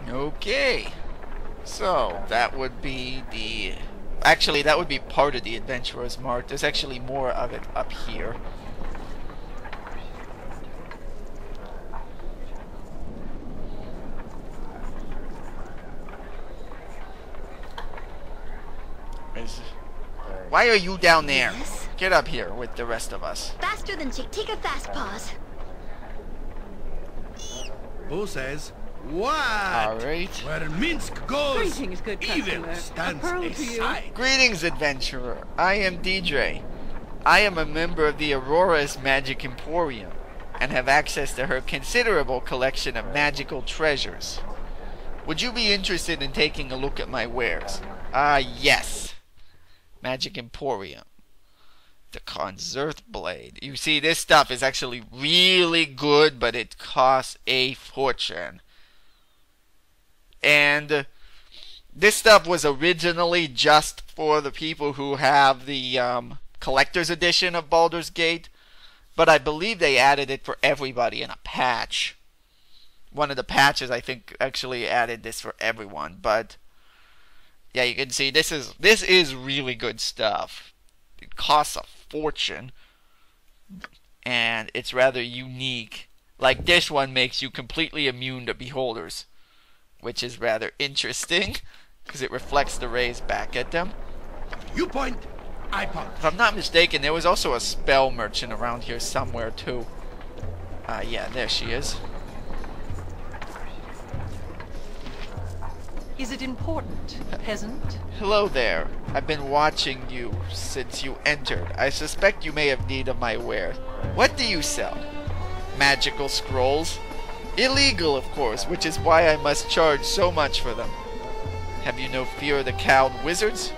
Okay. So, that would be the... Actually, that would be part of the Adventurer's Mark. There's actually more of it up here. Why are you down there? Yes? Get up here with the rest of us. Faster than Chick. Take a fast pause. Who says what? Alright. Where Minsk goes, Greetings, good evil customer. stands A pearl to you. aside. Greetings, adventurer. I am DJ. I am a member of the Aurora's Magic Emporium and have access to her considerable collection of magical treasures. Would you be interested in taking a look at my wares? Yes. Magic Emporium. The Conzerth Blade. You see, this stuff is actually really good, but it costs a fortune. And this stuff was originally just for the people who have the collector's edition of Baldur's Gate, but I believe they added it for everybody in a patch. One of the patches, I think, actually added this for everyone, but yeah, you can see this is really good stuff. It costs a fortune, and it's rather unique. Like, this one makes you completely immune to beholders, which is rather interesting, because it reflects the rays back at them. You point, I point. If I'm not mistaken, there was also a spell merchant around here somewhere, too. Yeah, there she is. Is it important, peasant? Hello there. I've been watching you since you entered. I suspect you may have need of my wares. What do you sell? Magical scrolls? Illegal, of course, which is why I must charge so much for them. Have you no fear of the cowed wizards?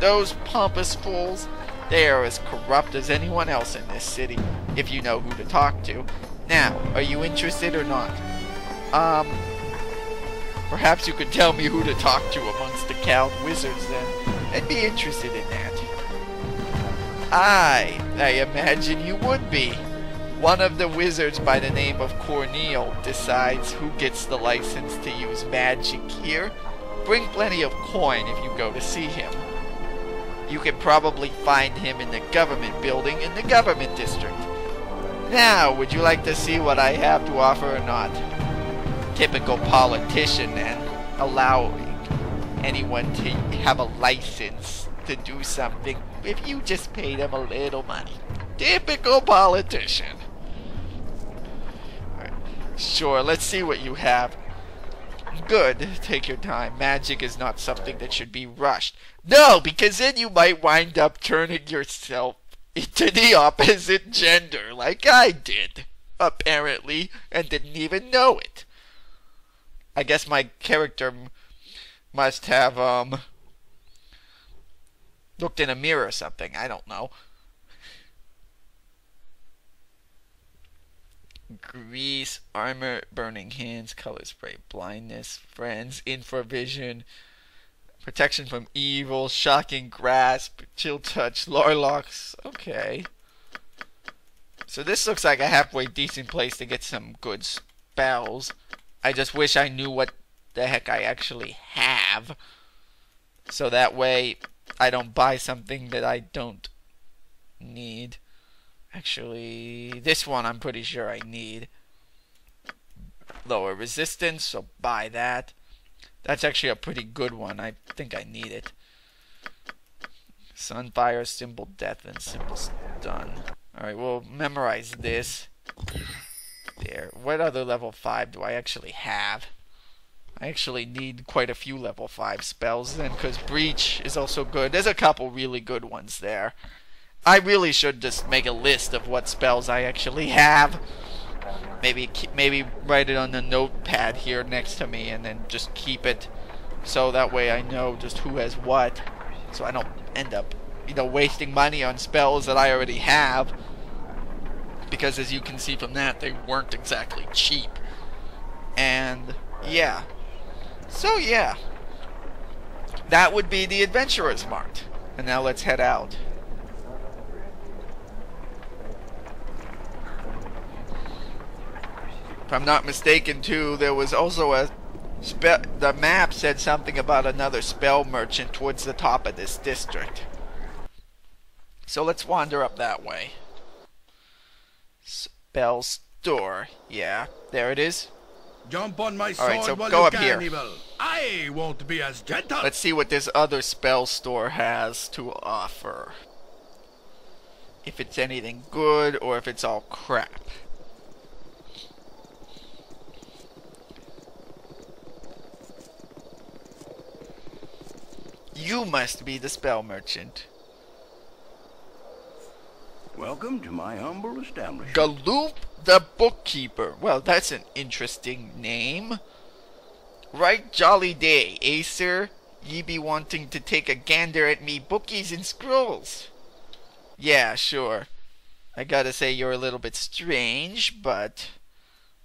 Those pompous fools? They are as corrupt as anyone else in this city, if you know who to talk to. Now, are you interested or not? Perhaps you could tell me who to talk to amongst the cowed wizards then. I'd be interested in that. I imagine you would be. One of the wizards by the name of Corneal decides who gets the license to use magic here. Bring plenty of coin if you go to see him. You can probably find him in the government building in the government district. Now, would you like to see what I have to offer or not? Typical politician then, allowing anyone to have a license to do something if you just pay them a little money. Typical politician. Alright. Sure, let's see what you have. Good, take your time. Magic is not something that should be rushed. No, because then you might wind up turning yourself into the opposite gender, like I did, apparently, and didn't even know it. I guess my character must have, looked in a mirror or something. I don't know. Grease, armor, burning hands, color spray, blindness, friends, infravision, protection from evil, shocking grasp, chill touch, Lorlocks. Okay. So this looks like a halfway decent place to get some good spells. I just wish I knew what the heck I actually have. So that way I don't buy something that I don't need. Actually, this one I'm pretty sure I need. Lower resistance, so buy that. That's actually a pretty good one. I think I need it. Sunfire, symbol death, and symbol stun. Alright, we'll memorize this. There. What other level 5 do I actually have? I actually need quite a few level 5 spells then, because Breach is also good. There's a couple really good ones there. I really should just make a list of what spells I actually have. Maybe write it on the notepad here next to me and then just keep it so that way I know just who has what, so I don't end up, wasting money on spells that I already have. Because as you can see from that, they weren't exactly cheap. And yeah. So yeah. That would be the Adventurer's Mark. And now let's head out. If I'm not mistaken too, there was also a The map said something about another spell merchant towards the top of this district. So let's wander up that way. Spell store. Yeah, there it is. Jump on my sword Alright, so while go you up can, here. evil. I won't be as gentle. Let's see what this other spell store has to offer. If it's anything good or if it's all crap. You must be the spell merchant. Welcome to my humble establishment. Galoop the bookkeeper. Well, that's an interesting name. Right jolly day, eh, sir? Ye be wanting to take a gander at me bookies and scrolls. Yeah, sure. I gotta say you're a little bit strange, but...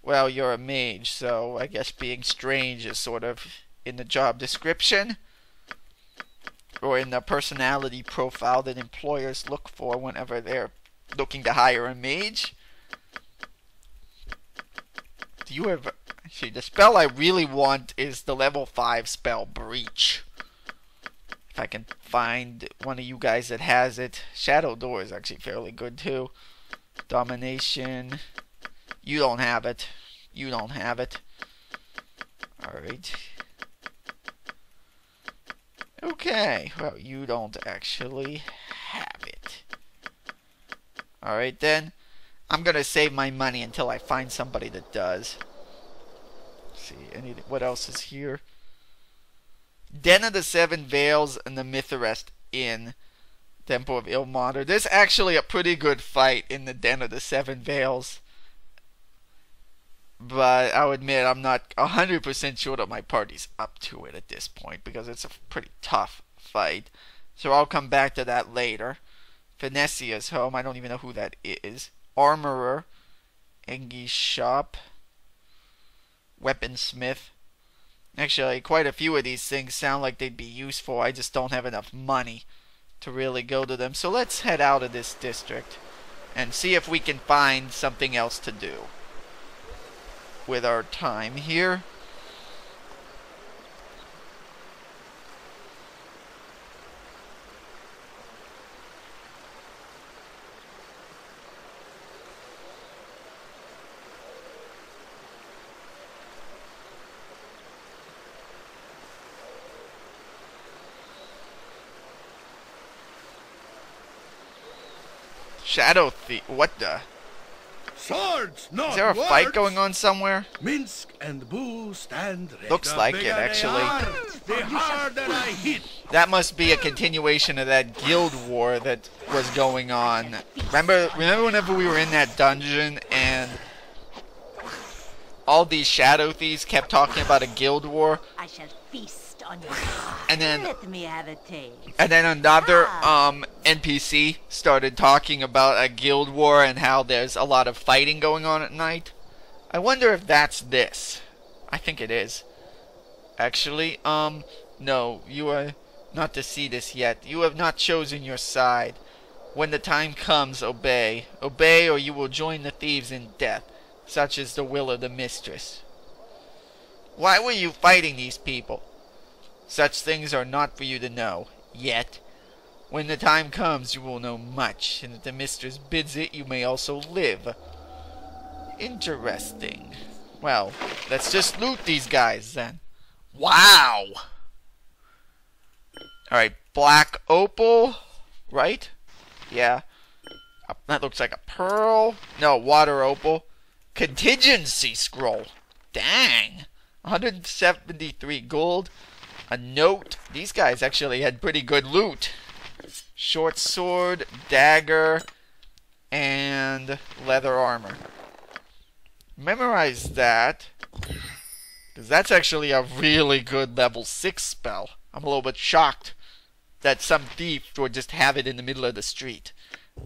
well, you're a mage, so I guess being strange is sort of in the job description. Or in the personality profile that employers look for whenever they're looking to hire a mage. Do you have... see, the spell I really want is the level 5 spell Breach. If I can find one of you guys that has it. Shadow Door is actually fairly good too. Domination. You don't have it. You don't have it. Alright. Okay, well, you don't actually have it. Alright then. I'm gonna save my money until I find somebody that does. Let's see, anything, what else is here? Den of the Seven Veils and the Mithrest Inn. Temple of Ilmater. There's actually a pretty good fight in the Den of the Seven Veils. But I'll admit I'm not 100% sure that my party's up to it at this point, because it's a pretty tough fight. So I'll come back to that later. Phoenicia's home. I don't even know who that is. Armorer. Engi's shop. Weaponsmith. Actually, quite a few of these things sound like they'd be useful. I just don't have enough money to really go to them. So let's head out of this district and see if we can find something else to do with our time here. Shadow Thief. What the? Swords, not Is there a words. fight going on somewhere? Minsk and Boo stand ready. Looks like it, Bigger they actually. are, the harder I hit. That must be a continuation of that guild war that was going on. Remember whenever we were in that dungeon and all these shadow thieves kept talking about a guild war? I shall feast on your heart. And then Let me have a taste. And then another NPC started talking about a guild war and how there's a lot of fighting going on at night. I wonder if that's this. I think it is. Actually, no, you are not to see this yet. You have not chosen your side. When the time comes, obey. Obey, or you will join the thieves in death. Such is the will of the mistress. Why were you fighting these people? Such things are not for you to know, yet. When the time comes, you will know much, and if the mistress bids it, you may also live. Interesting. Well, let's just loot these guys, then. Wow! Alright, black opal, right? Yeah. That looks like a pearl. No, water opal. Contingency scroll. Dang. 173 gold. A note. These guys actually had pretty good loot. Short sword, dagger, and leather armor. Memorize that, because that's actually a really good level 6 spell. I'm a little bit shocked that some thief would just have it in the middle of the street.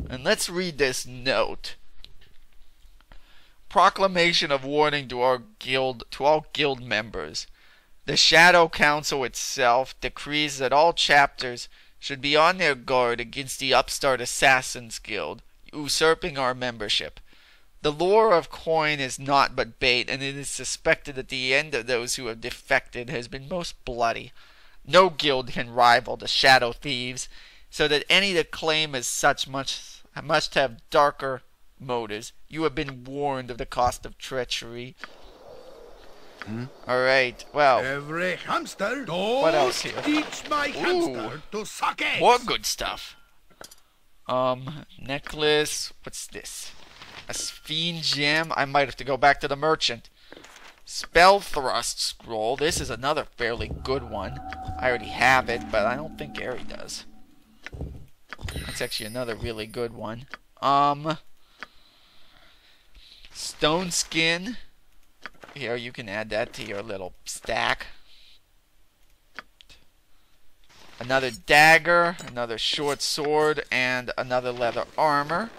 And let's read this note. Proclamation of warning to all guild members. The Shadow Council itself decrees that all chapters should be on their guard against the upstart Assassins Guild, usurping our membership. The lure of coin is naught but bait, and it is suspected that the end of those who have defected has been most bloody. No guild can rival the Shadow Thieves, so that any that claim as such must have darker motives. You have been warned of the cost of treachery. Alright, well, Every hamster what else here? teach my hamster to suck eggs. more good stuff. Necklace, what's this? A fiend gem. I might have to go back to the merchant. Spell thrust scroll. This is another fairly good one. I already have it, but I don't think Gary does. That's actually another really good one. Stone skin. Here, you can add that to your little stack. Another dagger, another short sword, and another leather armor.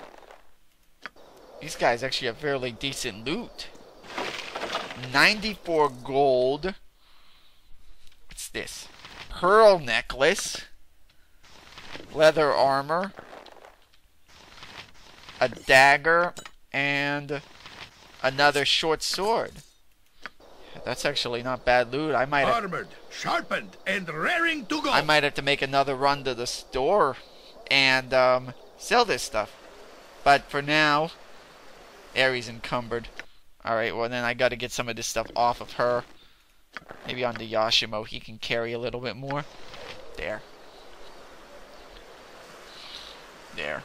These guys actually have fairly decent loot. 94 gold. What's this? Pearl necklace. Leather armor. A dagger. And another short sword. That's actually not bad loot. I might have, Armored, sharpened, and raring to go. I might have to make another run to the store and sell this stuff. But for now, Aries encumbered. Alright, well then I gotta get some of this stuff off of her. Maybe onto Yashimo. He can carry a little bit more. There. There.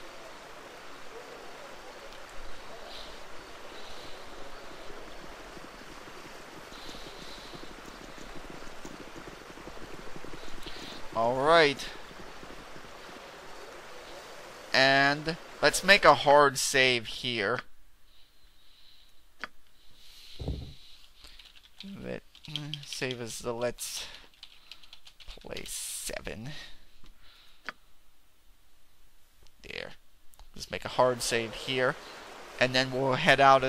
Alright. And let's make a hard save here. That save as the let's play 7. There. Let's make a hard save here. And then we'll head out.